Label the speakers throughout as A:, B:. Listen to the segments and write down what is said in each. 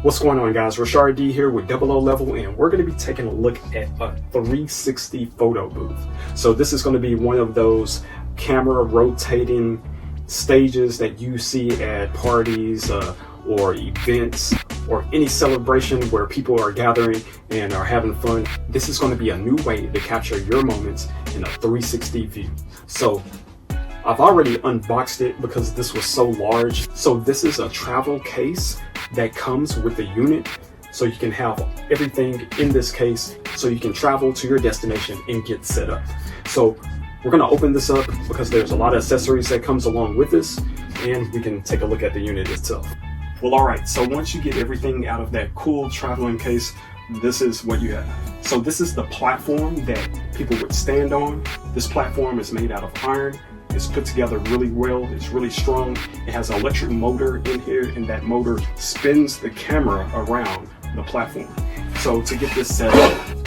A: What's going on, guys? Rashard D here with Double O Level, and we're going to be taking a look at a 360 photo booth. So this is going to be one of those camera rotating stages that you see at parties or events or any celebration where people are gathering and are having fun. This is going to be a new way to capture your moments in a 360 view. So I've already unboxed it because this was so large. So this is a travel case that comes with the unit, so you can have everything in this case so you can travel to your destination and get set up. So we're going to open this up because there's a lot of accessories that comes along with this, and we can take a look at the unit itself. Well, all right, so once you get everything out of that cool traveling case, this is what you have. So this is the platform that people would stand on. This platform is made out of iron. It's put together really well. It's really strong. It has an electric motor in here, and that motor spins the camera around the platform. So to get this set up,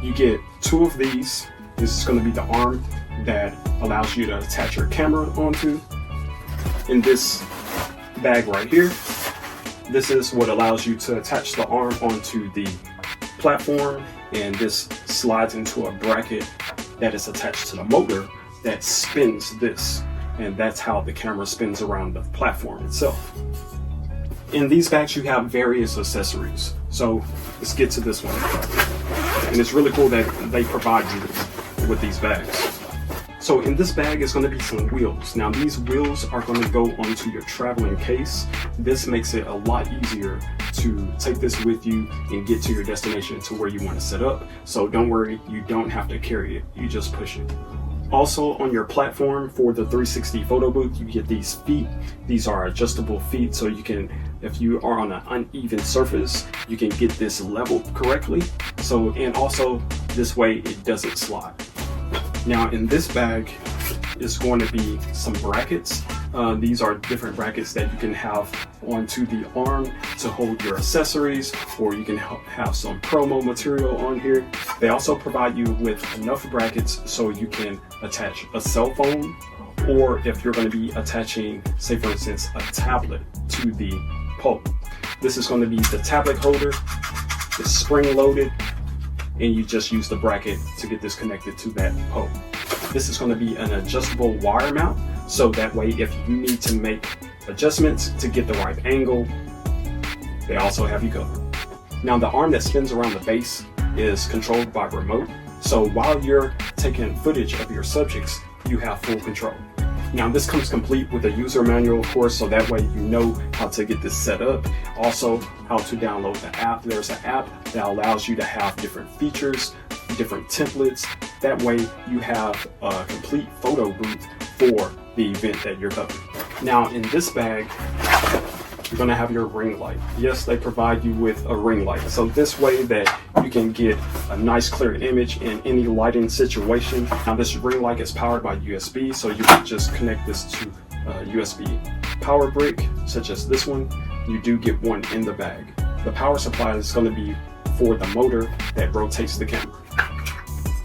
A: you get two of these. This is going to be the arm that allows you to attach your camera onto. In this bag right here, this is what allows you to attach the arm onto the platform, and this slides into a bracket that is attached to the motor that spins this, and that's how the camera spins around the platform itself. In these bags you have various accessories, so let's get to this one. And it's really cool that they provide you with these bags. So in this bag is going to be some wheels. Now these wheels are going to go onto your traveling case. This makes it a lot easier to take this with you and get to your destination to where you want to set up. So don't worry, you don't have to carry it, you just push it. Also on your platform for the 360 photo booth, you get these feet. These are adjustable feet, so you can, if you are on an uneven surface, you can get this leveled correctly. So, and also this way it doesn't slide. Now in this bag is going to be some brackets. These are different brackets that you can have onto the arm to hold your accessories, or you can have some promo material on here. They also provide you with enough brackets so you can attach a cell phone, or if you're going to be attaching, say for instance, a tablet to the pole. This is going to be the tablet holder. It's spring loaded, and you just use the bracket to get this connected to that pole. This is going to be an adjustable wire mount, so that way if you need to make adjustments to get the right angle, they also have you covered. Now the arm that spins around the base is controlled by remote, so while you're taking footage of your subjects, you have full control. Now this comes complete with a user manual, of course, so that way you know how to get this set up. Also how to download the app. There's an app that allows you to have different features, different templates. That way you have a complete photo booth for the event that you're covering. Now in this bag, you're going to have your ring light. Yes, they provide you with a ring light. So this way that you can get a nice clear image in any lighting situation. Now this ring light is powered by USB, so you can just connect this to a USB power brick, such as this one. You do get one in the bag. The power supply is going to be for the motor that rotates the camera.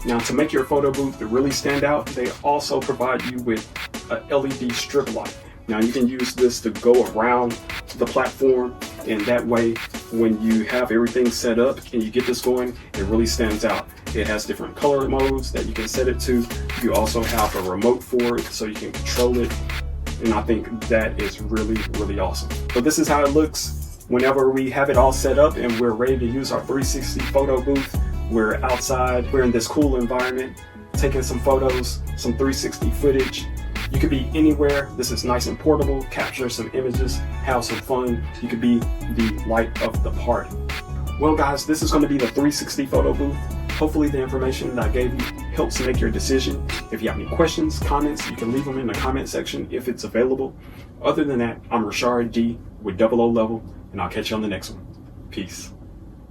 A: Now to make your photo booth really stand out, they also provide you with a LED strip light. Now you can use this to go around the platform, and that way when you have everything set up and you get this going, it really stands out. It has different color modes that you can set it to. You also have a remote for it so you can control it, and I think that is really, really awesome. So this is how it looks whenever we have it all set up and we're ready to use our 360 photo booth. We're outside, we're in this cool environment, taking some photos, some 360 footage. You could be anywhere. This is nice and portable. Capture some images, have some fun. You could be the light of the party. Well guys, this is going to be the 360 photo booth. Hopefully the information that I gave you helps make your decision. If you have any questions, comments, you can leave them in the comment section if it's available. Other than that, I'm Rashard D with Double O Level, and I'll catch you on the next one. Peace.